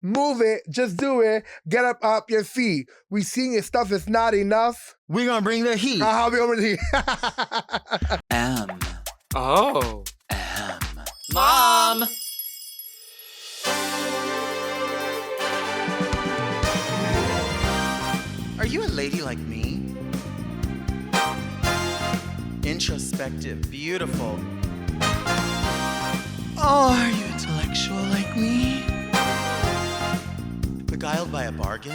Move it. Just do it. Get up your feet. We seeing your stuff is not enough. We're gonna bring the heat. How we gonna bring the heat? M. Oh. M. Mom! Are you a lady like me? Introspective, beautiful. Oh, are you intellectual like me? Beguiled by a bargain?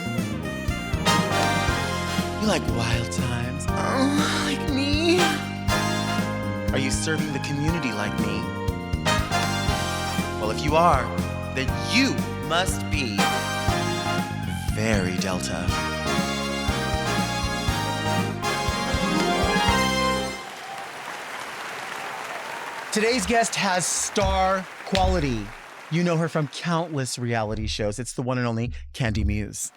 You like wild times? Oh, like me? Are you serving the community like me? Well, if you are, then you must be very Delta. Today's guest has star quality. You know her from countless reality shows. It's the one and only Kandy Muse.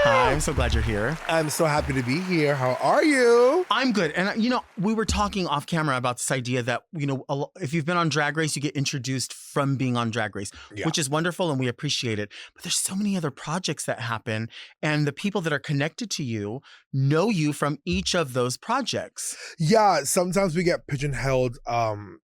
Hi, I'm so glad you're here. I'm so happy to be here. How are you? I'm good. And, we were talking off camera about this idea that, if you've been on Drag Race, you get introduced from being on Drag Race, which is wonderful and we appreciate it. But there's so many other projects that happen and the people that are connected to you know you from each of those projects. Yeah, sometimes we get pigeonholed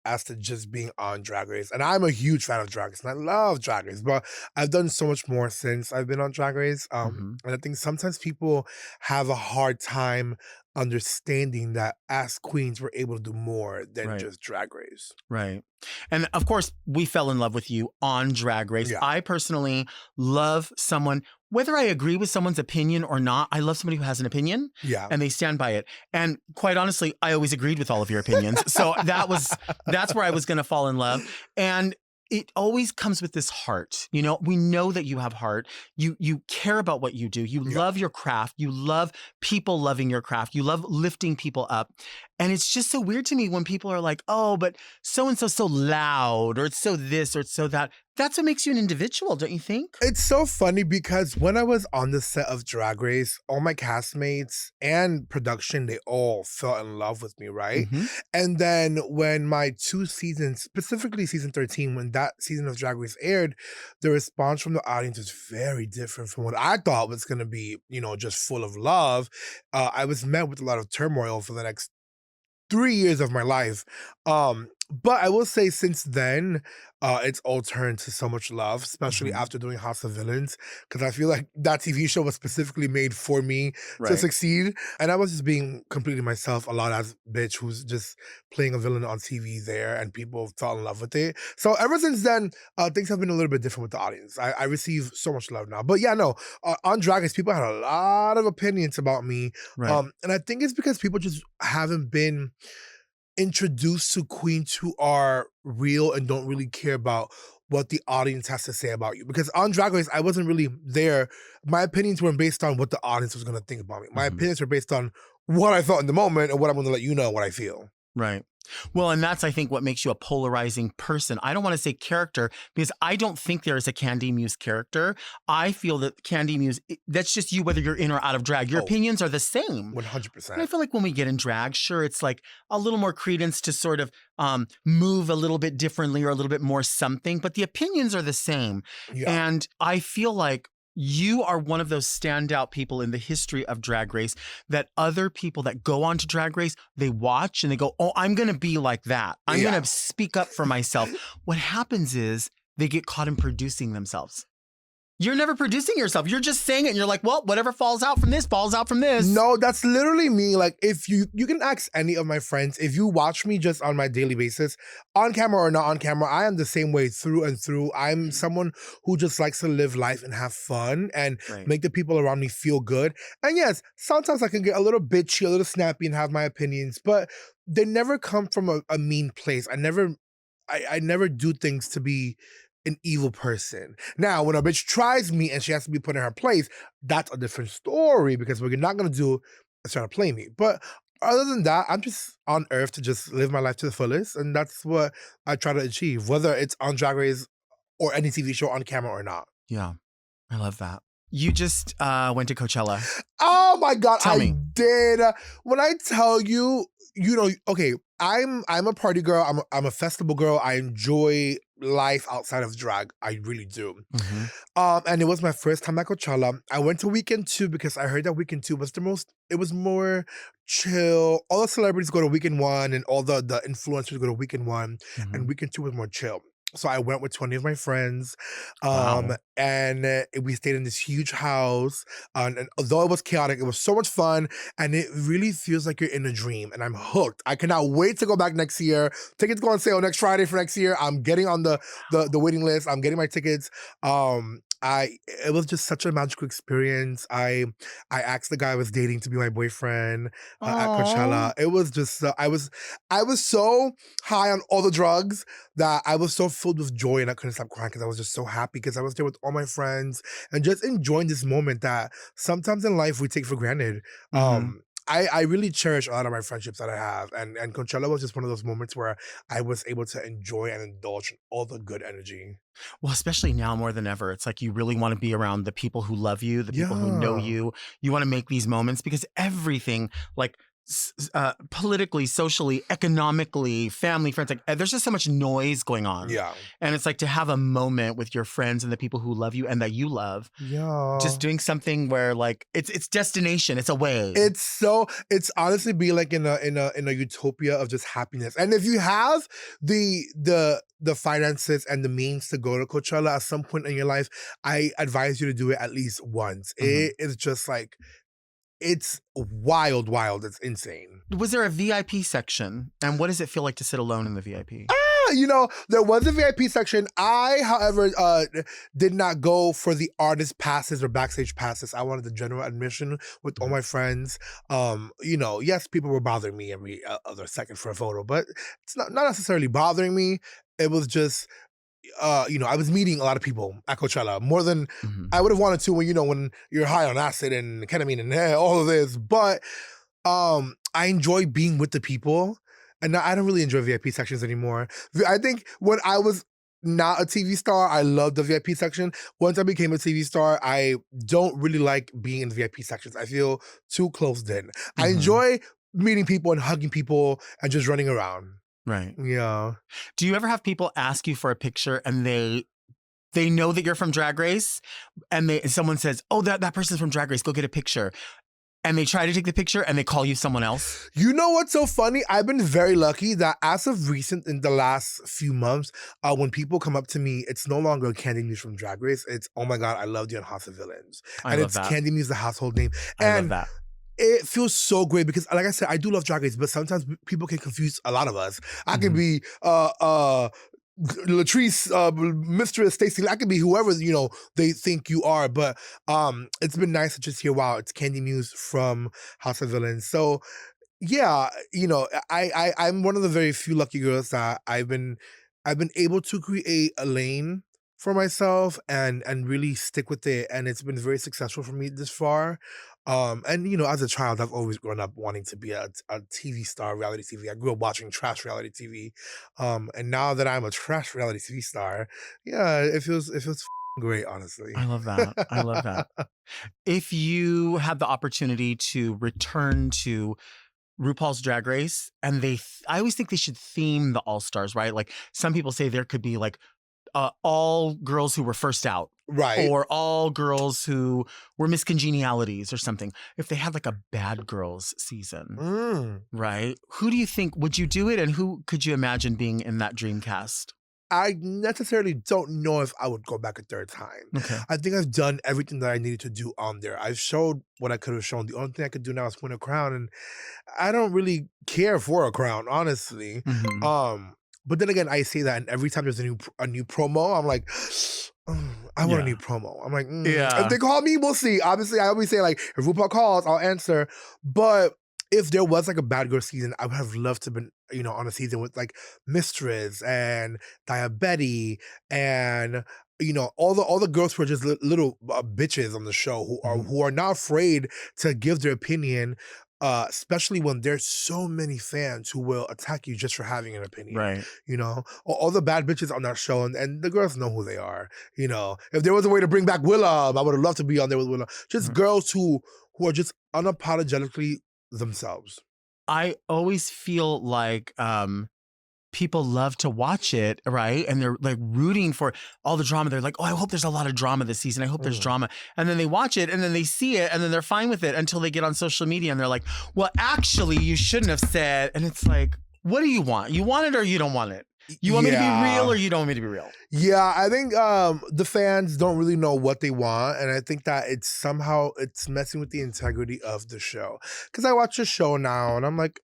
as to just being on Drag Race. And I'm a huge fan of Drag Race and I love Drag Race, but I've done so much more since I've been on Drag Race. And I think sometimes people have a hard time understanding that as queens, we're able to do more than just Drag Race. Right. And of course, we fell in love with you on Drag Race. Yeah. I personally love someone, whether I agree with someone's opinion or not, I love somebody who has an opinion and they stand by it. And quite honestly, I always agreed with all of your opinions. So that's where I was going to fall in love. And it always comes with this heart. We know that you have heart. You care about what you do. You love your craft. You love people loving your craft. You love lifting people up. And it's just so weird to me when people are like, oh, but so-and-so's so loud, or it's so this, or it's so that. That's what makes you an individual, don't you think? It's so funny because when I was on the set of Drag Race, all my castmates and production, they all fell in love with me, right? And then when my 2 seasons, specifically season 13, when that season of Drag Race aired, the response from the audience was very different from what I thought was going to be, just full of love. I was met with a lot of turmoil for the next 3 years of my life. But I will say since then, it's all turned to so much love, especially after doing House of Villains, because I feel like that TV show was specifically made for me to succeed. And I was just being completely myself, a lot as bitch who's just playing a villain on TV there, and people fell in love with it. So ever since then, things have been a little bit different with the audience. I receive so much love now. But yeah, no, on Drag Race, people had a lot of opinions about me. And I think it's because people just haven't been introduced to queens who are real and don't really care about what the audience has to say about you. Because on Drag Race, I wasn't really there. My opinions weren't based on what the audience was going to think about me. My opinions were based on what I thought in the moment and what I'm going to let you know what I feel. Right. Well, and that's, I think, what makes you a polarizing person. I don't want to say character because I don't think there is a Kandy Muse character. I feel that Kandy Muse, that's just you, whether you're in or out of drag. Your opinions are the same. 100%. And I feel like when we get in drag, sure, it's like a little more credence to sort of move a little bit differently or a little bit more something, but the opinions are the same. Yeah. And I feel like you are one of those standout people in the history of Drag Race that other people that go on to Drag Race, they watch and they go, oh, I'm going to be like that. I'm going to speak up for myself. What happens is they get caught in producing themselves. You're never producing yourself. You're just saying it and you're like, well, whatever falls out from this, falls out from this. No, that's literally me. Like, if you can ask any of my friends, if you watch me just on my daily basis, on camera or not on camera, I am the same way through and through. I'm someone who just likes to live life and have fun and make the people around me feel good. And yes, sometimes I can get a little bitchy, a little snappy and have my opinions, but they never come from a mean place. I never do things to be an evil person. Now, when a bitch tries me and she has to be put in her place, that's a different story because what you're not going to do is try to play me. But other than that, I'm just on earth to just live my life to the fullest. And that's what I try to achieve, whether it's on Drag Race or any TV show on camera or not. Yeah, I love that. You just went to Coachella. Oh my God, Tell me. did. When I tell you, okay, I'm a party girl. I'm a festival girl. I enjoy life outside of drag. I really do. Mm-hmm. And it was my first time at Coachella. I went to weekend 2 because I heard that weekend 2 was it was more chill. All the celebrities go to weekend 1 and all the influencers go to weekend 1, and weekend 2 was more chill. So I went with 20 of my friends, Wow. and we stayed in this huge house. And although it was chaotic, it was so much fun, and it really feels like you're in a dream. And I'm hooked. I cannot wait to go back next year. Tickets go on sale next Friday for next year. I'm getting on the waiting list. I'm getting my tickets. It was just such a magical experience. I asked the guy I was dating to be my boyfriend at Coachella. It was just I was so high on all the drugs that I was so filled with joy, and I couldn't stop crying because I was just so happy because I was there with all my friends and just enjoying this moment that sometimes in life we take for granted. I really cherish a lot of my friendships that I have, and Coachella was just one of those moments where I was able to enjoy and indulge in all the good energy. Well, especially now more than ever, it's like you really want to be around the people who love you, the people who know Yeah. you. You want to make these moments because everything, like politically, socially, economically, family, friends, like there's just so much noise going on. Yeah. And it's like to have a moment with your friends and the people who love you and that you love, Yeah. just doing something where like it's destination, it's away. It's honestly be like in a utopia of just happiness. And if you have the finances and the means to go to Coachella at some point in your life, I advise you to do it at least once. It is just like it's wild. It's insane. Was there a VIP section? And what does it feel like to sit alone in the VIP? There was a VIP section. I, however, did not go for the artist passes or backstage passes. I wanted the general admission with all my friends. Yes, people were bothering me every other second for a photo, but it's not necessarily bothering me. It was just, I was meeting a lot of people at Coachella, more than I would have wanted to when you're high on acid and ketamine and all of this. But I enjoy being with the people. And I don't really enjoy VIP sections anymore. I think when I was not a TV star, I loved the VIP section. Once I became a TV star, I don't really like being in the VIP sections. I feel too closed in. I enjoy meeting people and hugging people and just running around. Right. Yeah. Do you ever have people ask you for a picture and they know that you're from Drag Race and someone says, oh, that person's from Drag Race, go get a picture. And they try to take the picture and they call you someone else? You know what's so funny? I've been very lucky that as of recent, in the last few months, when people come up to me, it's no longer Kandy Muse from Drag Race. It's, oh my God, I loved you on House of Villains. I and love it's that. Kandy Muse, the household name. I love that. It feels so great because, like I said, I do love Drag Race, but sometimes people can confuse a lot of us. I can be Latrice, Mistress Stacey. I could be whoever they think you are, but it's been nice to just hear, wow, it's Kandy Muse from House of Villains. So yeah, I'm one of the very few lucky girls that I've been able to create a lane for myself and really stick with it, and it's been very successful for me this far. And as a child, I've always grown up wanting to be a TV star, reality TV. I grew up watching trash reality TV, and now that I'm a trash reality TV star, yeah, it feels great, honestly. I love that. I love that. If you had the opportunity to return to RuPaul's Drag Race, and I always think they should theme the All-Stars, right? Like some people say there could be like all girls who were first out. Right. Or all girls who were miscongenialities or something. If they had like a bad girls season, right? Who do you think, would you do it? And who could you imagine being in that dream cast? I necessarily don't know if I would go back a third time. Okay. I think I've done everything that I needed to do on there. I've showed what I could have shown. The only thing I could do now is win a crown, and I don't really care for a crown, honestly. But then again, I say that, and every time there's a new promo, I'm like, I want a new promo. I'm like, yeah. If they call me, we'll see. Obviously, I always say like, if RuPaul calls, I'll answer. But if there was like a bad girl season, I would have loved to have been, on a season with like Mistress and Diabetes and all the girls who are just little bitches on the show who are not afraid to give their opinion. Especially when there's so many fans who will attack you just for having an opinion. Right. All the bad bitches on that show, and the girls know who they are. If there was a way to bring back Willam, I would have loved to be on there with Willam. Just girls who are just unapologetically themselves. I always feel like people love to watch it, right? And they're like rooting for all the drama. They're like, oh, I hope there's a lot of drama this season. I hope there's drama. And then they watch it and then they see it and then they're fine with it until they get on social media and they're like, well, actually, you shouldn't have said. And it's like, what do you want? You want it or you don't want it? You want me to be real or you don't want me to be real? Yeah, I think the fans don't really know what they want. And I think that it's messing with the integrity of the show. Because I watch the show now and I'm like,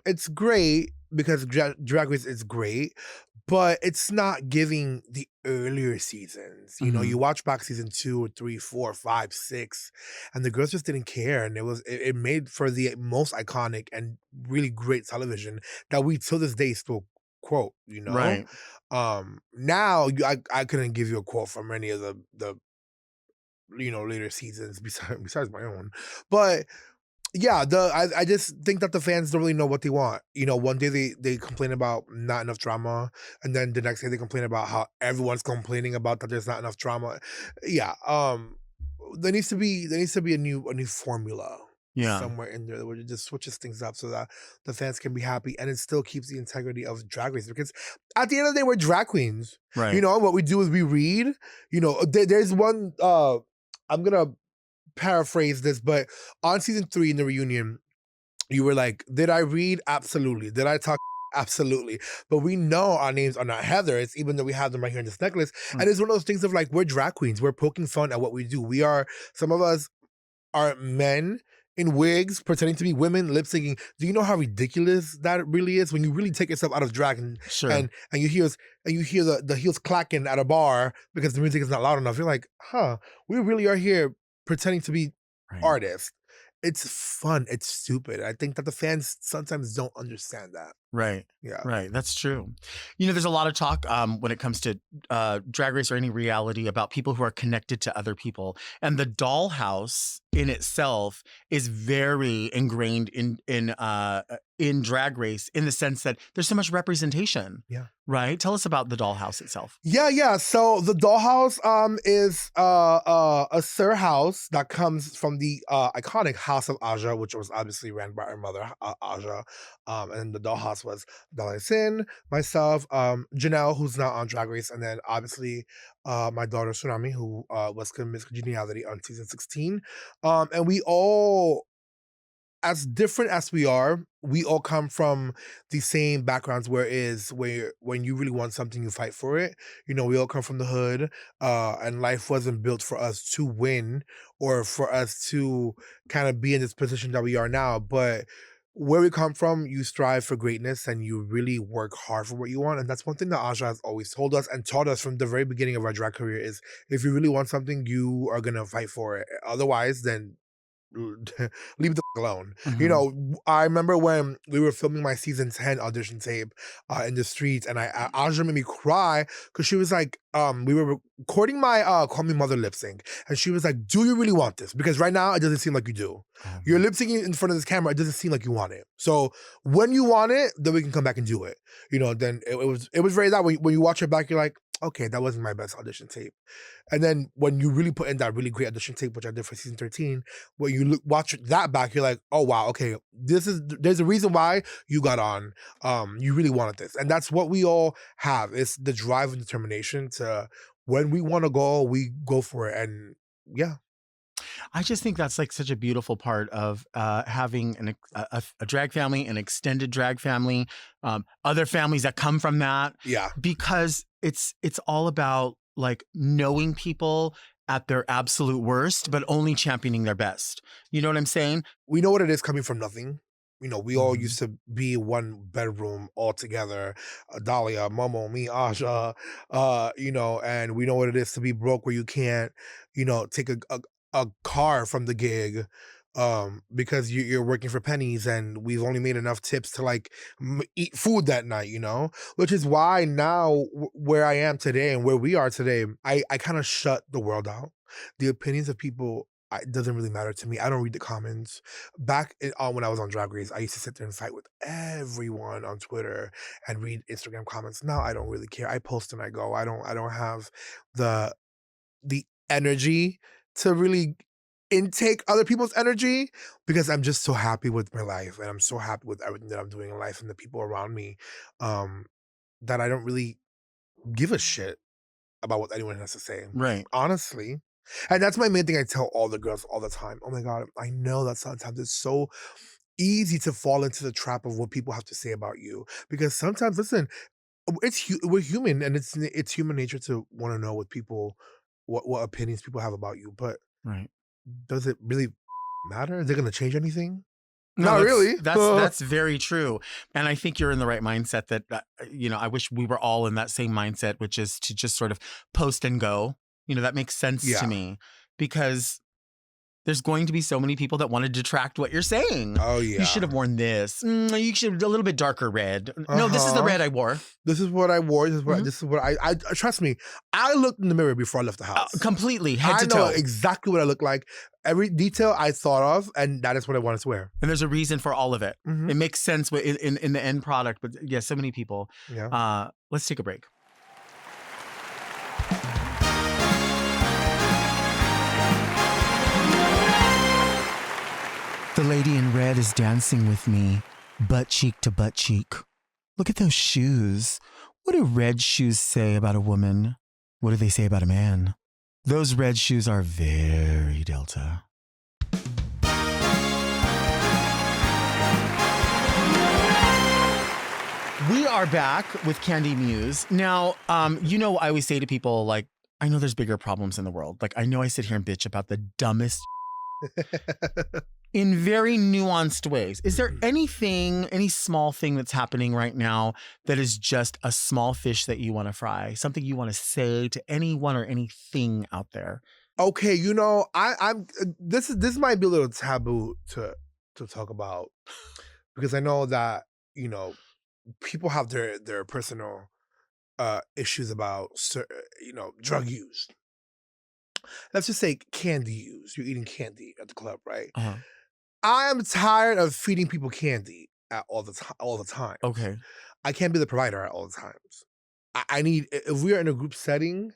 it's great because Drag Race is great, but it's not giving the earlier seasons. You know, you watch back season 2, 3, 4, 5, 6, and the girls just didn't care. And it made for the most iconic and really great television that we till this day still quote, you know? Right. Now I couldn't give you a quote from any of the later seasons besides my own. But yeah, I just think that the fans don't really know what they want. You know, one day they complain about not enough drama, and then the next day they complain about how everyone's complaining about that there's not enough drama. Yeah, there needs to be a new formula. Yeah. Somewhere in there where it just switches things up so that the fans can be happy and it still keeps the integrity of Drag Race, because at the end of the day we're drag queens. Right. You know, what we do is we read. You know, there's one I'm gonna paraphrase this, but on season 3 in the reunion, you were like, did I read? Absolutely. Did I talk? Absolutely. But we know our names are not Heathers, even though we have them right here in this necklace. And it's one of those things of like, we're drag queens. We're poking fun at what we do. Some of us are men in wigs pretending to be women lip syncing. Do you know how ridiculous that really is when you really take yourself out of drag and you hear the heels clacking at a bar because the music is not loud enough? You're like, we really are here pretending to be artists. It's fun. It's stupid. I think that the fans sometimes don't understand that. Right. Yeah. Right. That's true. You know, there's a lot of talk when it comes to Drag Race or any reality about people who are connected to other people. And the dollhouse in itself is very ingrained in Drag Race in the sense that there's so much representation. Yeah. Right? Tell us about the dollhouse itself. Yeah. So the dollhouse is a Sir house that comes from the iconic House of Aja, which was obviously ran by our mother, Aja. And the dollhouse was Dalai Sin, myself, Janelle, who's now on Drag Race, and then obviously my daughter Tsunami, who was Miss Congeniality on season 16. And we all, as different as we all come from the same backgrounds, where when you really want something, you fight for it. You know, we all come from the hood, and life wasn't built for us to win or for us to kind of be in this position that we are now. But where we come from, you strive for greatness and you really work hard for what you want. And that's one thing that Aja has always told us and taught us from the very beginning of our drag career is if you really want something, you are going to fight for it. Otherwise, then leave the alone. You know, I remember when we were filming my season 10 audition tape in the streets, and Aja made me cry because she was like, we were recording my Call Me Mother lip sync, and she was like, do you really want this? Because right now it doesn't seem like you do. You're lip syncing in front of this camera, it doesn't seem like you want it. So when you want it, then we can come back and do it. You know, then it was very that when you watch it back, you're like, okay, that wasn't my best audition tape. And then when you really put in that really great audition tape, which I did for season 13, when you watch that back, you're like, oh wow, okay, there's a reason why you got on. You really wanted this. And that's what we all have. It's the drive and determination to, when we want to go, we go for it. And yeah. I just think that's like such a beautiful part of having a drag family, an extended drag family, other families that come from that. Yeah. Because it's all about like knowing people at their absolute worst, but only championing their best. You know what I'm saying? We know what it is coming from nothing. You know, we all used to be one bedroom all together. Dahlia, Momo, me, Aja, you know, and we know what it is to be broke where you can't, you know, take a car from the gig because you're working for pennies and we've only made enough tips to like eat food that night, you know, which is why now where I am today and where we are today, I kind of shut the world out. The opinions of people, it doesn't really matter to me. I don't read the comments. Back when I was on Drag Race, I used to sit there and fight with everyone on Twitter and read Instagram comments. Now I don't really care. I post and I go. I don't have the energy to really intake other people's energy because I'm just so happy with my life and I'm so happy with everything that I'm doing in life and the people around me, that I don't really give a shit about what anyone has to say. Right. Honestly. And that's my main thing I tell all the girls all the time. Oh my God, I know that sometimes it's so easy to fall into the trap of what people have to say about you. Because sometimes, listen, we're human and it's human nature to want to know what people, what opinions people have about you. But Right. does it really matter? Is it going to change anything? No, Not really. That's very true. And I think you're in the right mindset that, I wish we were all in that same mindset, which is to just sort of post and go. That makes sense to me because there's going to be so many people that want to detract what you're saying. Oh, yeah. You should have worn this. You should a little bit darker red. No, this is the red I wore. This is what I wore. This is what I trust me. I looked in the mirror before I left the house. Completely, head to toe. I know exactly what I look like. Every detail I thought of, and that is what I wanted to wear. And there's a reason for all of it. Mm-hmm. It makes sense in the end product. But yeah, so many people. Yeah. Let's take a break. The lady in red is dancing with me, butt cheek to butt cheek. Look at those shoes. What do red shoes say about a woman? What do they say about a man? Those red shoes are very Delta. We are back with Kandy Muse. Now, I always say to people, like, I know there's bigger problems in the world. Like, I know I sit here and bitch about the dumbest in very nuanced ways. Is there anything, any small thing that's happening right now that is just a small fish that you want to fry? Something you want to say to anyone or anything out there? Okay, I'm this might be a little taboo to talk about because I know that, people have their personal issues about drug use. Let's just say candy use. You're eating candy at the club, right? Uh-huh. I am tired of feeding people candy all the time. Okay. I can't be the provider at all the times. I need, if we are in a group setting,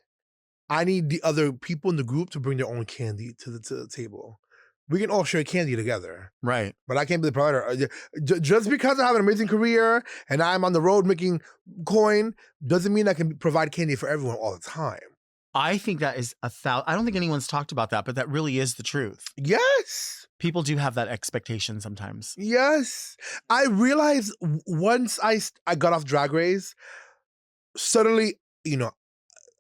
I need the other people in the group to bring their own candy to the table. We can all share candy together. Right. But I can't be the provider. Just because I have an amazing career and I'm on the road making coin doesn't mean I can provide candy for everyone all the time. I think that is I don't think anyone's talked about that, but that really is the truth. Yes. People do have that expectation sometimes. Yes. I realized once I got off Drag Race, suddenly,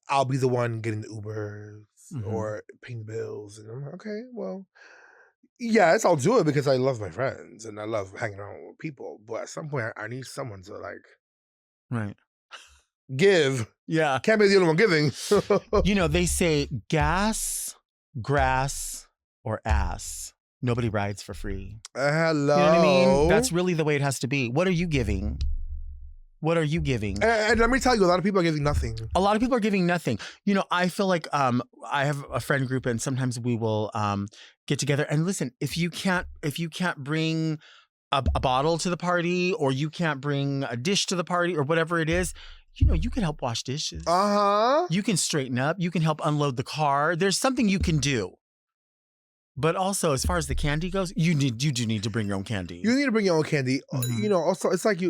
I'll be the one getting the Ubers or paying bills. And I'm like, okay, well, yes, I'll do it because I love my friends and I love hanging out with people. But at some point, I need someone to right. Give. Yeah. Can't be the only one giving. They say gas, grass, or ass. Nobody rides for free. Hello. You know what I mean? That's really the way it has to be. What are you giving? What are you giving? And let me tell you, a lot of people are giving nothing. A lot of people are giving nothing. I feel like I have a friend group and sometimes we will get together and listen, if you can't bring a bottle to the party or you can't bring a dish to the party or whatever it is, you can help wash dishes. Uh-huh. You can straighten up. You can help unload the car. There's something you can do. But also, as far as the candy goes, you do need to bring your own candy. You need to bring your own candy. Mm-hmm. Also, it's like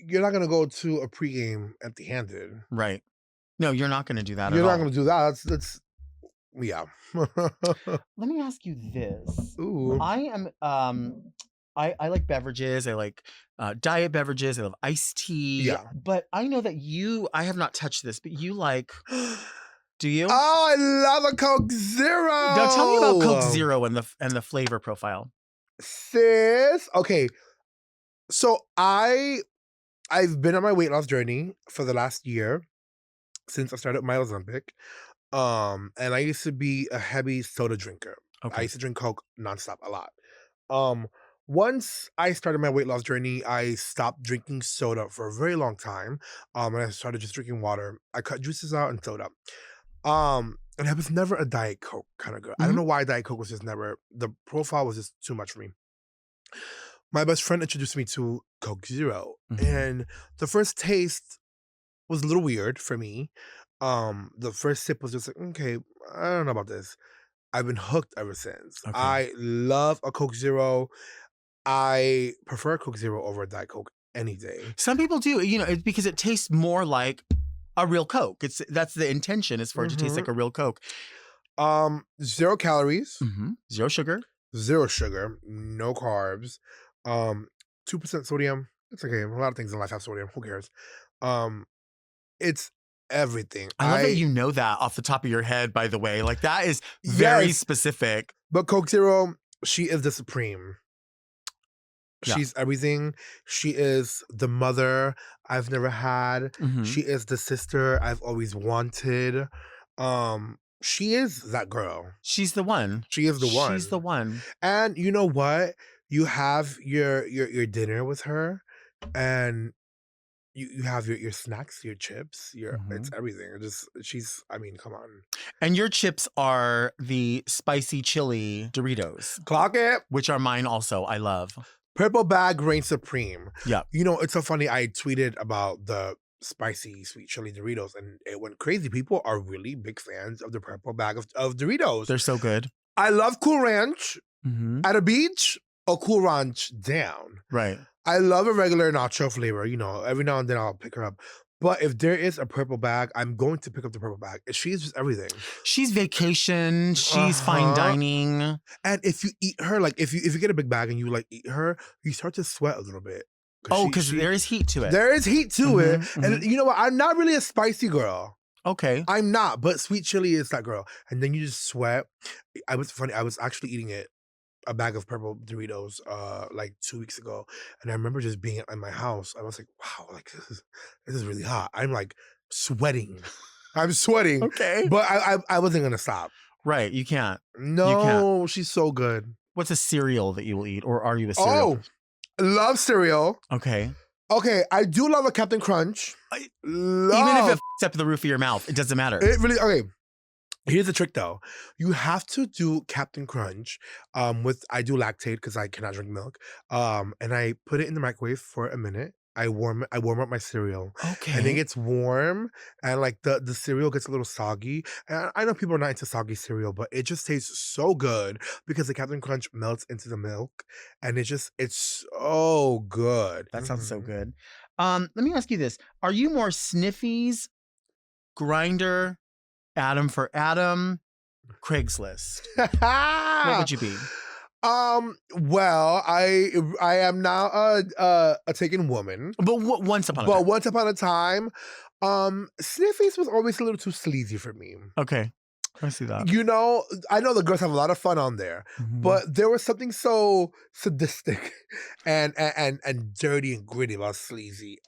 you're not gonna go to a pregame empty-handed. Right. No, you're not gonna do that. You're not gonna do that. That's yeah. Let me ask you this. Ooh. I am I like beverages. I like diet beverages. I love iced tea. Yeah. But I know that I have not touched this, but you like, do you? Oh, I love a Coke Zero. Now tell me about Coke Zero and the flavor profile. Sis. Okay. So I've been on my weight loss journey for the last year since I started my Ozempic. And I used to be a heavy soda drinker. Okay. I used to drink Coke nonstop a lot. Once I started my weight loss journey, I stopped drinking soda for a very long time. And I started just drinking water. I cut juices out and soda. And I was never a Diet Coke kind of girl. I don't know why Diet Coke was just never, the profile was just too much for me. My best friend introduced me to Coke Zero. And the first taste was a little weird for me. The first sip was just like, okay, I don't know about this. I've been hooked ever since. Okay. I love a Coke Zero. I prefer Coke Zero over Diet Coke any day. Some people do, it's because it tastes more like a real Coke. That's the intention, is for it to taste like a real Coke. 0 calories, 0 sugar, 0 sugar, no carbs, 2% sodium. It's okay. A lot of things in life have sodium. Who cares? It's everything. I love that you know that off the top of your head, by the way. Like, that is very specific. But Coke Zero, she is the supreme. Yeah. She's everything. She is the mother I've never had. She is the sister I've always wanted. She is that girl. She's the one. She is the one. She's the one. And you know what? You have your dinner with her, and you have your snacks, your chips, it's everything. Come on. And your chips are the spicy chili Doritos. Clock it. Which are mine also. I love. Purple bag reigns supreme. Yeah. It's so funny. I tweeted about the spicy sweet chili Doritos, and it went crazy. People are really big fans of the purple bag of Doritos. They're so good. I love Cool Ranch at a beach or Cool Ranch down. Right. I love a regular nacho flavor. Every now and then I'll pick her up. But if there is a purple bag, I'm going to pick up the purple bag. She's just everything. She's vacation. She's fine dining. And if you eat her, like if you get a big bag and you like eat her, you start to sweat a little bit. Because there is heat to it. There is heat to it. And you know what? I'm not really a spicy girl. Okay. I'm not, but sweet chili is that girl. And then you just sweat. I was actually eating a bag of purple Doritos like 2 weeks ago, and I remember just being in my house. I was like, wow, like this is really hot. I'm like sweating. I'm sweating. Okay. But I wasn't gonna stop. Right. You can't. No, you can't. She's so good. What's a cereal that you will eat, or are you a cereal? Oh, love cereal. Okay. Okay, I do love a Captain Crunch. Even if it f***s up the roof of your mouth, it doesn't matter. It really, okay. Here's the trick though. You have to do Captain Crunch I do lactate because I cannot drink milk. And I put it in the microwave for a minute. I warm up my cereal. Okay. And it gets warm, and like the cereal gets a little soggy. And I know people are not into soggy cereal, but it just tastes so good because the Captain Crunch melts into the milk, and it's so good. That sounds so good. Let me ask you this. Are you more Sniffies, Grindr, Adam for Adam, Craigslist? What would you be? Well, I am now a taken woman. But once upon a time. Sniffies was always a little too sleazy for me. Okay. I see that. I know the girls have a lot of fun on there, but there was something so sadistic and dirty and gritty about sleazy,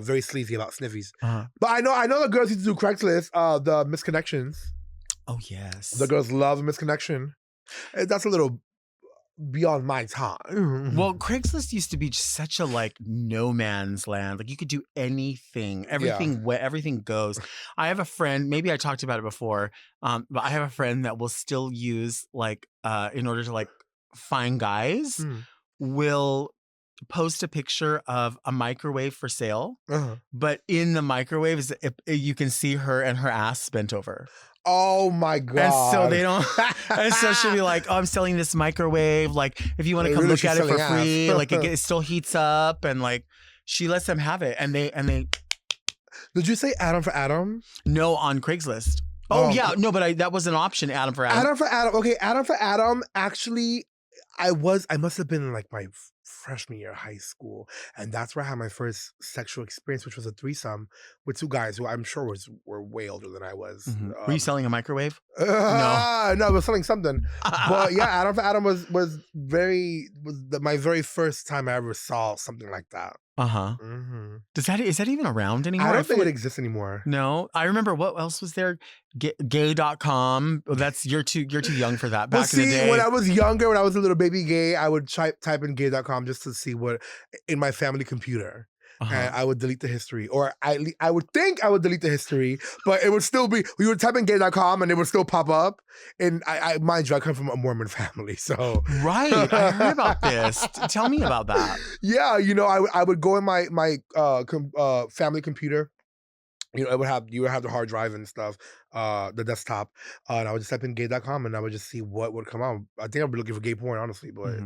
very sleazy about Sniffies. But I know the girls used to do Craigslist, the misconnections. Oh yes, the girls love misconnection. That's a little beyond my time. Well, Craigslist used to be such a like no man's land. Like you could do anything, everything goes. I have a friend, maybe I talked about it before, but I have a friend that will still use like in order to like find guys, will post a picture of a microwave for sale, but in the microwave you can see her and her ass bent over. Oh my God. And so they don't, and so she'll be like, oh, I'm selling this microwave. Like, if you want to come look at it for free, like it still heats up, and like she lets them have it. And they. Did you say Adam for Adam? No, on Craigslist. Oh yeah. No, but that was an option, Adam for Adam. Adam for Adam. Okay, Adam for Adam. Actually, I must have been in like my freshman year of high school, and that's where I had my first sexual experience, which was a threesome with 2 guys who I'm sure were way older than I was. Were you selling a microwave? No, I was selling something. But yeah, Adam for Adam was my very first time I ever saw something like that. Is that even around anymore? I don't think it exists anymore. No, I remember what else was there. Gay.com. That's you're too young for that. Back in the day, when I was younger, when I was a little baby gay, I would type in gay.com just to see what in my family computer. And I would delete the history, or I would think I would delete the history, but it would still be, we would type in gay.com and it would still pop up. And I mind you, I come from a Mormon family, so. Right, I heard about this. Tell me about that. Yeah, I would go in my family computer, You know, you would have the hard drive and stuff, the desktop, and I would just type in gay.com and I would just see what would come out. I think I'd be looking for gay porn, honestly, but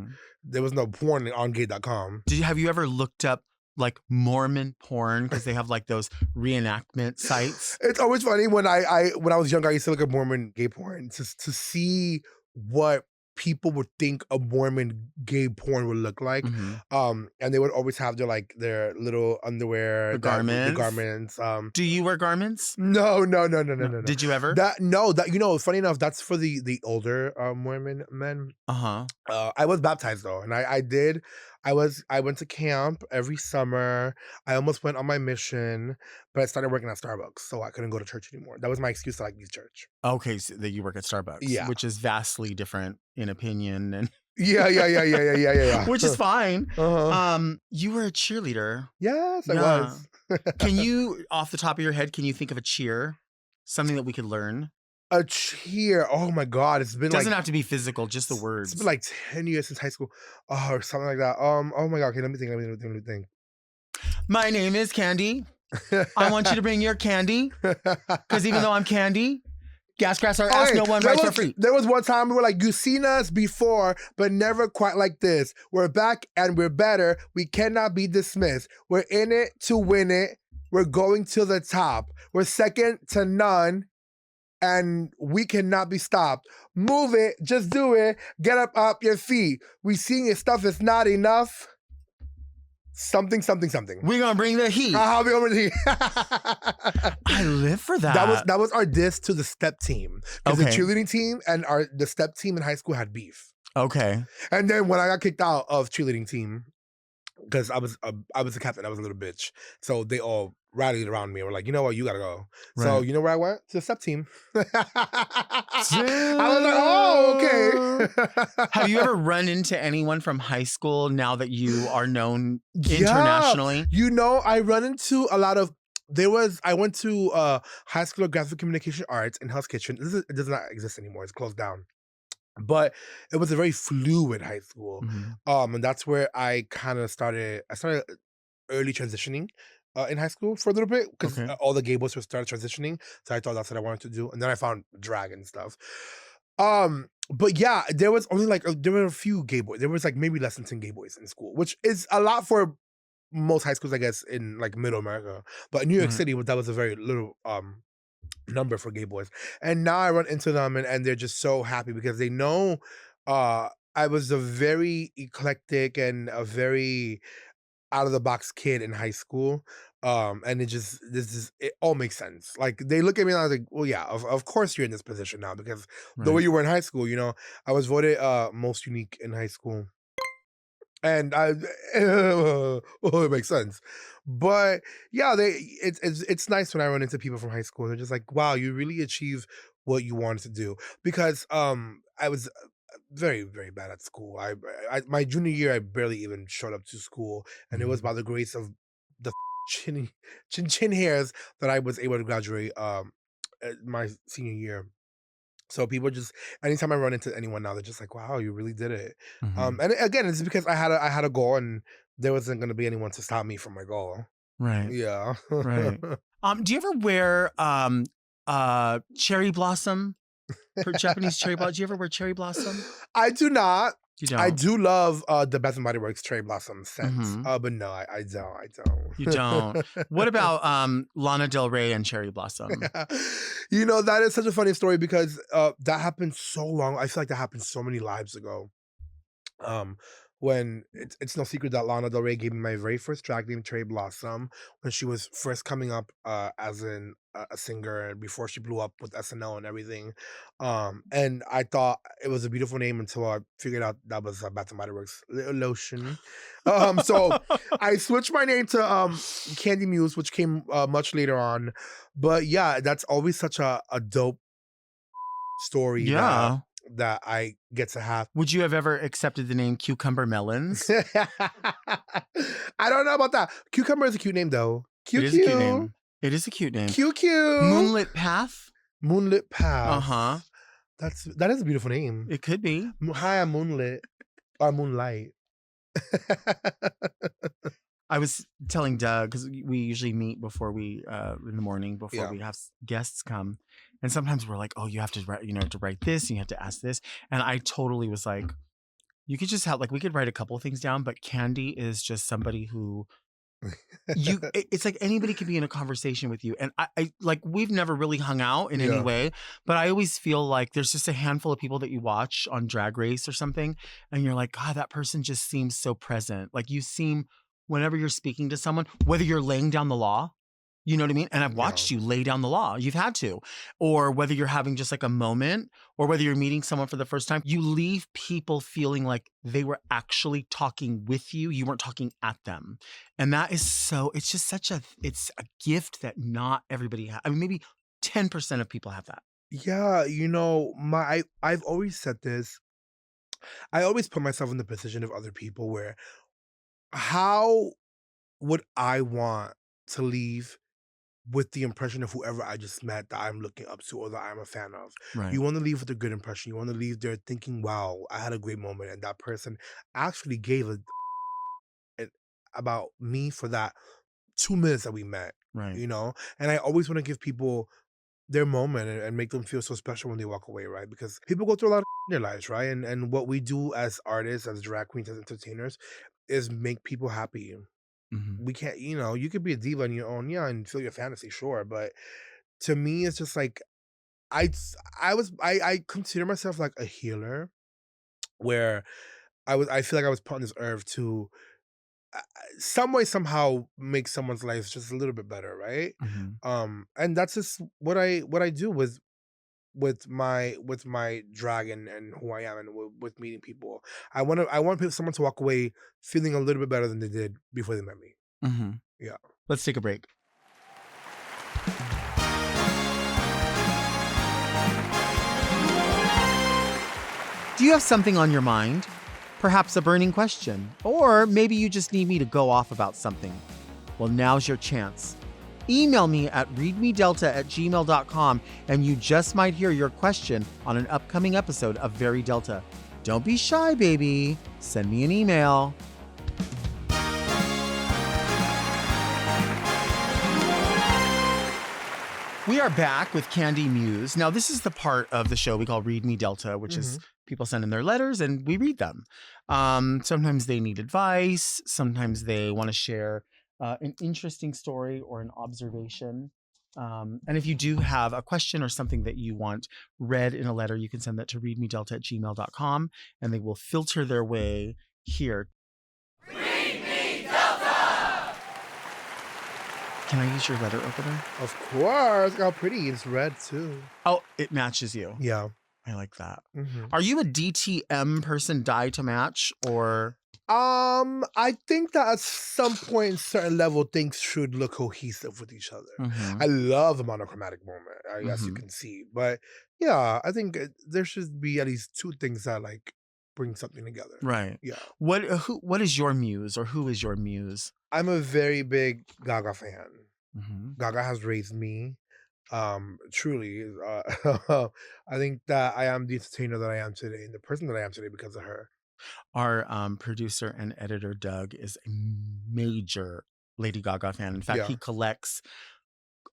there was no porn on gay.com. Have you ever looked up like Mormon porn because they have like those reenactment sites? It's always funny when I was younger, I used to look at Mormon gay porn to see what people would think a Mormon gay porn would look like. And they would always have their little underwear, the garments. The garments. Do you wear garments? No. Did you ever? Funny enough, that's for the older Mormon men. I was baptized though, and I did. I went to camp every summer. I almost went on my mission, but I started working at Starbucks, so I couldn't go to church anymore. That was my excuse to like leave church. Okay, so that you work at Starbucks, which is vastly different in opinion and yeah. Which is fine. You were a cheerleader. Yes, I was. Can you, off the top of your head, can you think of a cheer? Something that we could learn? A cheer. Oh my God. It's been doesn't have to be physical, just the words. It's been like 10 years since high school. Or something like that. Oh my God. Okay, let me think. My name is Kandy. I want you to bring your candy. Because even though I'm Kandy, gas crafts are ask no one right for free. There was one time we were like, you've seen us before, but never quite like this. We're back and we're better. We cannot be dismissed. We're in it to win it. We're going to the top. We're second to none. And we cannot be stopped. Move it, just do it. Get up your feet. We seen your stuff is not enough. Something. We're gonna bring the heat. We gonna bring the heat. I live for that. That was our diss to the step team. Because the cheerleading team and the step team in high school had beef. Okay. And then when I got kicked out of cheerleading team, because I was the captain, I was a little bitch. So they all rallied around me and were like, you know what, you gotta go. Right. So you know where I went? To the step team. I was like, oh, okay. Have you ever run into anyone from high school now that you are known internationally? You know, I run into a lot of I went to high school of graphic communication arts in Hell's Kitchen. It does not exist anymore. It's closed down. But it was a very fluid high school. And that's where I started early transitioning in high school for a little bit because all the gay boys started transitioning. So I thought that's what I wanted to do. And then I found drag and stuff. But yeah, there was only there were a few gay boys. There was maybe less than 10 gay boys in school, which is a lot for most high schools, I guess, in middle America. But in New York City, that was a very little number for gay boys. And now I run into them and they're just so happy because they know I was a very eclectic and a very out of the box kid in high school. And it all makes sense. They look at me and I was like, well, yeah, of course you're in this position now because the way you were in high school, I was voted most unique in high school. And it makes sense. But yeah, it's nice when I run into people from high school. They're just like, wow, you really achieved what you wanted to do. Because I was very, very bad at school. My junior year, I barely even showed up to school. And it was by the grace of the chin hairs that I was able to graduate my senior year. So people just, anytime I run into anyone now, they're just like, wow, you really did it. And again, it's because I had a goal and there wasn't going to be anyone to stop me from my goal. Right. Yeah. Right. Do you ever wear cherry blossom? Japanese cherry blossom? Do you ever wear cherry blossom? I do not. You don't? I do love the Bath & Body Works cherry blossom scent. But no, I don't. You don't. What about Lana Del Rey and cherry blossom? That is such a funny story because that happened so long. I feel like that happened so many lives ago. When it's no secret that Lana Del Rey gave me my very first drag name, Cherry Blossom, when she was first coming up as a singer before she blew up with SNL and everything. And I thought it was a beautiful name until I figured out that was Bath & Body Works lotion. So I switched my name to Kandy Muse, which came much later on. But yeah, that's always such a dope story. Yeah. That I get to have. Would you have ever accepted the name Cucumber Melons? I don't know about that. Cucumber is a cute name though. It is a cute name. It is a cute name. Cute. Moonlit Path? Moonlit Path. Uh-huh. That is a beautiful name. It could be. Hi, I'm Moonlit. Or Moonlight. I was telling Doug, because we usually meet before we in the morning before we have guests come, and sometimes we're like, oh, you have to write, to write this, and you have to ask this, and I totally was like, you could just have we could write a couple of things down, but Kandy is just somebody who it's like anybody can be in a conversation with you, and I like we've never really hung out in any way, but I always feel like there's just a handful of people that you watch on Drag Race or something, and you're like, God, that person just seems so present. Like you seem. Whenever you're speaking to someone, whether you're laying down the law, you know what I mean? And I've watched you lay down the law. You've had to. Or whether you're having just like a moment, or whether you're meeting someone for the first time, you leave people feeling like they were actually talking with you. You weren't talking at them. And that is it's just it's a gift that not everybody has. I mean, maybe 10% of people have that. Yeah, I've always said this. I always put myself in the position of other people where how would I want to leave with the impression of whoever I just met that I'm looking up to or that I'm a fan of? Right. You want to leave with a good impression. You want to leave there thinking, wow, I had a great moment. And that person actually gave about me for that 2 minutes that we met, right? And I always want to give people their moment and make them feel so special when they walk away, right? Because people go through a lot of in their lives, right? And what we do as artists, as drag queens, as entertainers, is make people happy. Mm-hmm. We can't, you could be a diva on your own, and feel your fantasy, sure. But to me, it's just like I consider myself like a healer, where I feel like I was put on this earth to some way, somehow make someone's life just a little bit better, right? Mm-hmm. And that's just what I do with my drag and who I am, and with meeting people. I want someone to walk away feeling a little bit better than they did before they met me. Mm-hmm. Yeah. Let's take a break. Do you have something on your mind? Perhaps a burning question, or maybe you just need me to go off about something. Well, now's your chance. Email me at readmedelta@gmail.com and you just might hear your question on an upcoming episode of Very Delta. Don't be shy, baby. Send me an email. We are back with Kandy Muse. Now, this is the part of the show we call Read Me Delta, which is people send in their letters and we read them. Sometimes they need advice. Sometimes they want to share an interesting story or an observation. And if you do have a question or something that you want read in a letter, you can send that to readmedelta@gmail.com and they will filter their way here. Read Me Delta! Can I use your letter opener? Of course. Look how pretty. It's red too. Oh, it matches you. Yeah. I like that. Mm-hmm. Are you a DTM person, die to match, or? I think that at some point, certain level, things should look cohesive with each other. Mm-hmm. I love a monochromatic moment, as you can see. But yeah, I think there should be at least two things that like bring something together. Right. Yeah. What is your muse, or who is your muse? I'm a very big Gaga fan. Mm-hmm. Gaga has raised me. Truly, I think that I am the entertainer that I am today and the person that I am today because of her. Our producer and editor, Doug, is a major Lady Gaga fan. In fact, he collects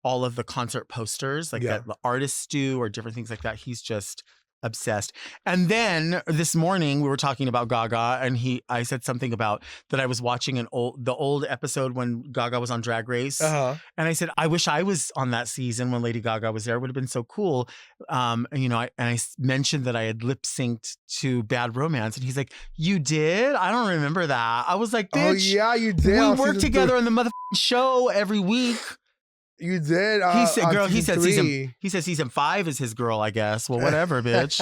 all of the concert posters that the artists do or different things like that. He's just obsessed. And then this morning we were talking about Gaga and I said something about that I was watching the old episode when Gaga was on Drag Race. And I said, I wish I was on that season when Lady Gaga was there. It would have been so cool. And I mentioned that I had lip synced to Bad Romance and he's like, you did? I don't remember that. I was like, bitch. Oh yeah, you did. We work together on the motherfucking show every week. You did. He said, "Girl." He said, "Season 5 is his girl." I guess. Well, whatever, bitch.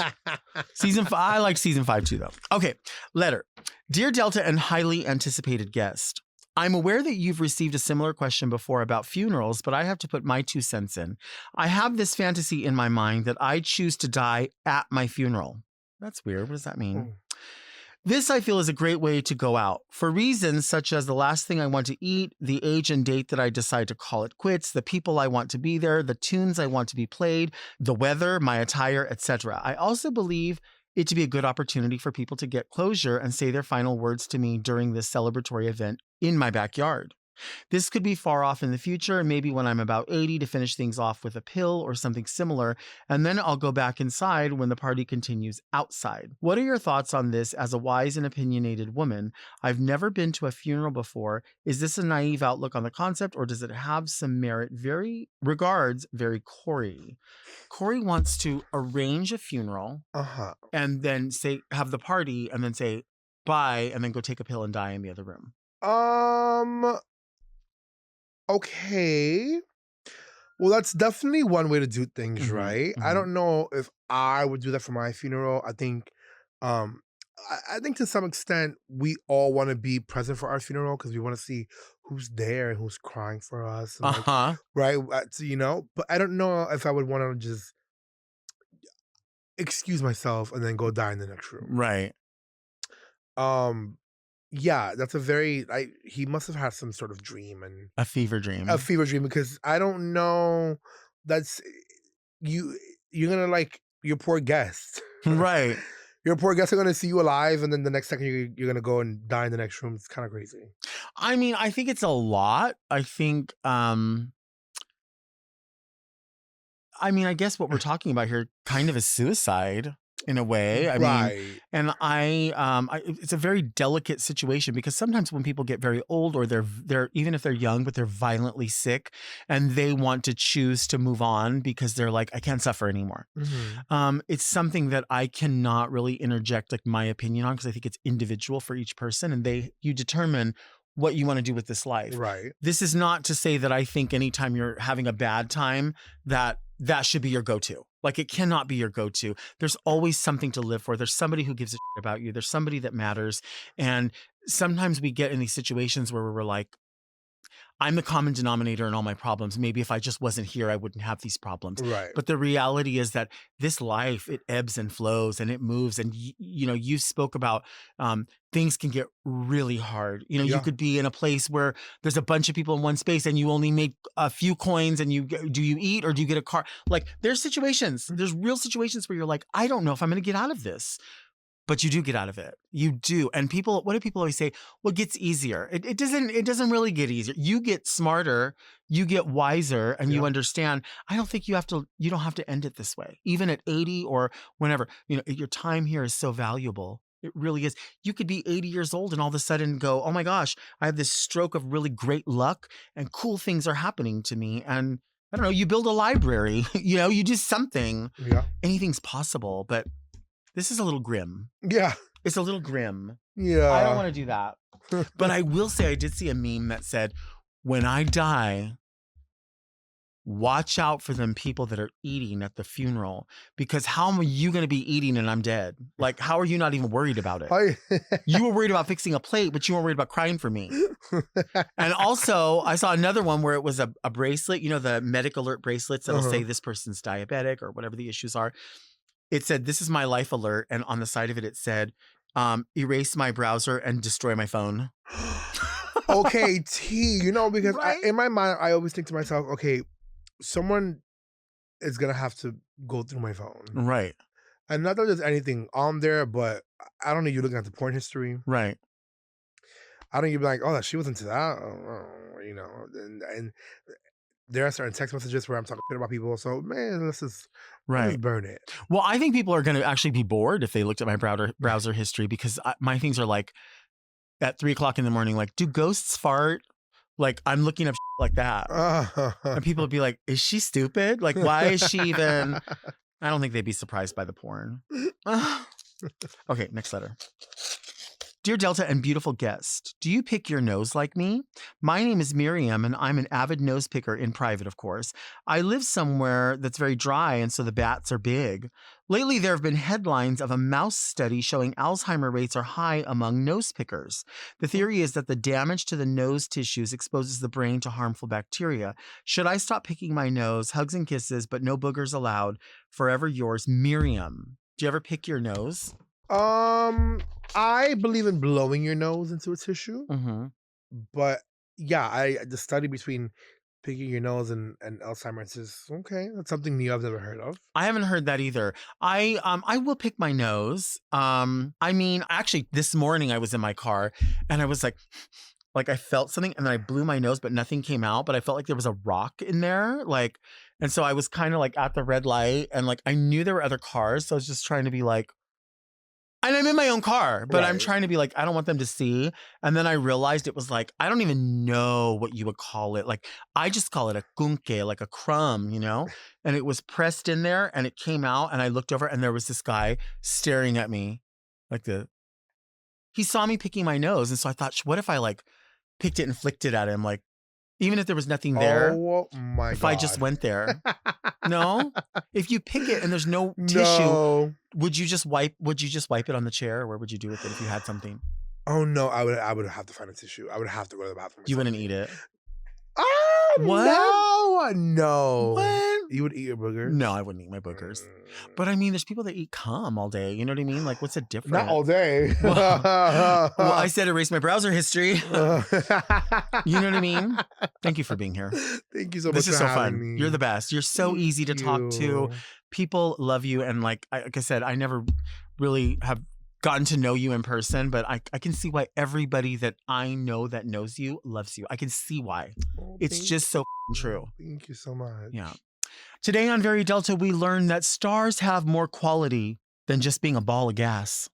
Season 5. I like season 5 too, though. Okay. Letter, dear Delta and highly anticipated guest. I'm aware that you've received a similar question before about funerals, but I have to put my 2 cents in. I have this fantasy in my mind that I choose to die at my funeral. That's weird. What does that mean? This, I feel, is a great way to go out for reasons such as the last thing I want to eat, the age and date that I decide to call it quits, the people I want to be there, the tunes I want to be played, the weather, my attire, etc. I also believe it to be a good opportunity for people to get closure and say their final words to me during this celebratory event in my backyard. This could be far off in the future, maybe when I'm about 80 to finish things off with a pill or something similar, and then I'll go back inside when the party continues outside. What are your thoughts on this as a wise and opinionated woman? I've never been to a funeral before. Is this a naive outlook on the concept, or does it have some merit? Very Corey. Corey wants to arrange a funeral and then have the party and then say bye and then go take a pill and die in the other room. Okay. Well, that's definitely one way to do things, right? I don't know if I would do that for my funeral. I think to some extent we all want to be present for our funeral because we want to see who's there and who's crying for us. And right? But I don't know if I would want to just excuse myself and then go die in the next room. Right. Yeah, that's he must have had some sort of dream and a fever dream because I don't know. That's you're gonna your poor guest. Right. Your poor guests are gonna see you alive and then the next second you're gonna go and die in the next room. It's kind of crazy. I mean, I think it's a lot. I think, I guess what we're talking about here kind of is suicide. In a way, I mean, and it's a very delicate situation because sometimes when people get very old or they're even if they're young but they're violently sick and they want to choose to move on because they're like, I can't suffer anymore. It's something that I cannot really interject my opinion on because I think it's individual for each person and you determine what you want to do with this life. Right. This is not to say that I think anytime you're having a bad time that should be your go-to. It cannot be your go-to. There's always something to live for. There's somebody who gives a shit about you. There's somebody that matters. And sometimes we get in these situations where we're like, I'm the common denominator in all my problems. Maybe if I just wasn't here, I wouldn't have these problems. Right. But the reality is that this life, it ebbs and flows and it moves. And, you spoke about things can get really hard. You could be in a place where there's a bunch of people in one space and you only make a few coins and do you eat or do you get a car? There's real situations where you're like, I don't know if I'm going to get out of this. But you do get out of it. You do. And what do people always say? Well, it gets easier. It doesn't really get easier. You get smarter, you get wiser, and you understand. I don't think you don't have to end it this way. Even at 80 or whenever, your time here is so valuable. It really is. You could be 80 years old and all of a sudden go, oh my gosh, I have this stroke of really great luck and cool things are happening to me. And I don't know, you build a library, you do something. Yeah. Anything's possible, but this is a little grim. Yeah. It's a little grim. Yeah. I don't want to do that. But I will say I did see a meme that said, when I die, watch out for them people that are eating at the funeral because how am you going to be eating and I'm dead? How are you not even worried about it? You were worried about fixing a plate, but you weren't worried about crying for me. And also I saw another one where it was a bracelet, the medic alert bracelets that'll say this person's diabetic or whatever the issues are. It said, this is my life alert. And on the side of it, it said, erase my browser and destroy my phone. Okay, because in my mind, I always think to myself, okay, someone is going to have to go through my phone. Right. And not that there's anything on there, but I don't need you looking at the porn history. Right. I don't need you be like, oh, she was into that. And there are certain text messages where I'm talking shit about people. So, man, let's just burn it. Well, I think people are going to actually be bored if they looked at my browser history because my things are at 3:00 in the morning, do ghosts fart? I'm looking up shit like that. And people would be like, is she stupid? Why is she even? I don't think they'd be surprised by the porn. Okay, next letter. Dear Delta and beautiful guest, do you pick your nose like me? My name is Miriam and I'm an avid nose picker in private, of course. I live somewhere that's very dry and so the bats are big. Lately, there have been headlines of a mouse study showing Alzheimer rates are high among nose pickers. The theory is that the damage to the nose tissues exposes the brain to harmful bacteria. Should I stop picking my nose? Hugs and kisses, but no boogers allowed. Forever yours, Miriam. Do you ever pick your nose? I believe in blowing your nose into a tissue, but yeah, the study between Picking your nose and Alzheimer's is okay. That's something new I've never heard of. I haven't heard that either. I will pick my nose. I mean, actually, this morning I was in my car and I was like I felt something and then I blew my nose, but nothing came out. But I felt like there was a rock in there. And so I was kind of like at the red light and like I knew there were other cars. So I was just trying to be like, and I'm in my own car, but I'm trying to be like, I don't want them to see. And then I realized it was like, I don't even know what you would call it. Like, I just call it a kunke, like a crumb, you know? And it was pressed in there and it came out and I looked over and there was this guy staring at me he saw me picking my nose. And so I thought, what if I like picked it and flicked it at him? Like, even if there was nothing there. Oh my God. If I just went there. No? If you pick it and there's no tissue, would you just wipe it on the chair or where would you do with it if you had something? Oh no, I would have to find a tissue. I would have to go to the bathroom. You wouldn't eat it. What? No. What? You would eat your boogers? No, I wouldn't eat my boogers. But I mean, there's people that eat cum all day. You know what I mean? Like, what's the difference? Not all day. Well, I said erase my browser history. You know what I mean? Thank you for being here. Thank you so much. This is for so having fun. me. You're the best. You're so easy to talk to. People love you. And like I said, I never really have gotten to know you in person, but I can see why everybody that I know that knows you loves you. I can see why. It's just so true. Thank you so much. Yeah. Today on Very Delta, we learned that stars have more quality than just being a ball of gas.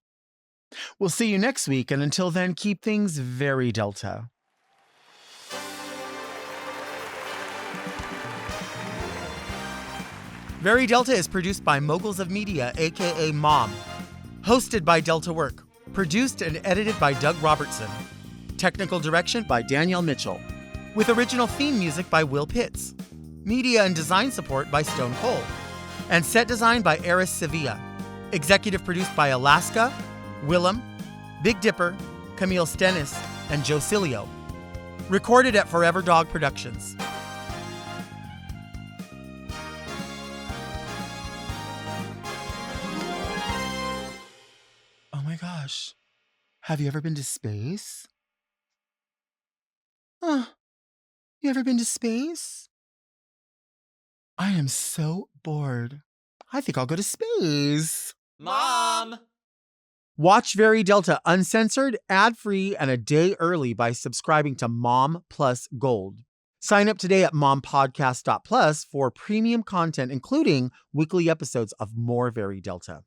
We'll see you next week, and until then, keep things very Delta. Very Delta is produced by Moguls of Media, aka Mom. Hosted by Delta Work. Produced and edited by Doug Robertson. Technical direction by Danielle Mitchell. With original theme music by Will Pitts. Media and design support by Stone Cold. And set design by Eris Sevilla. Executive produced by Alaska, Willem, Big Dipper, Camille Stennis, and Joe Cilio. Recorded at Forever Dog Productions. Oh my gosh. Have you ever been to space? You ever been to space? I am so bored. I think I'll go to space. Mom! Watch Very Delta uncensored, ad-free, and a day early by subscribing to Mom Plus Gold. Sign up today at mompodcast.plus for premium content, including weekly episodes of more Very Delta.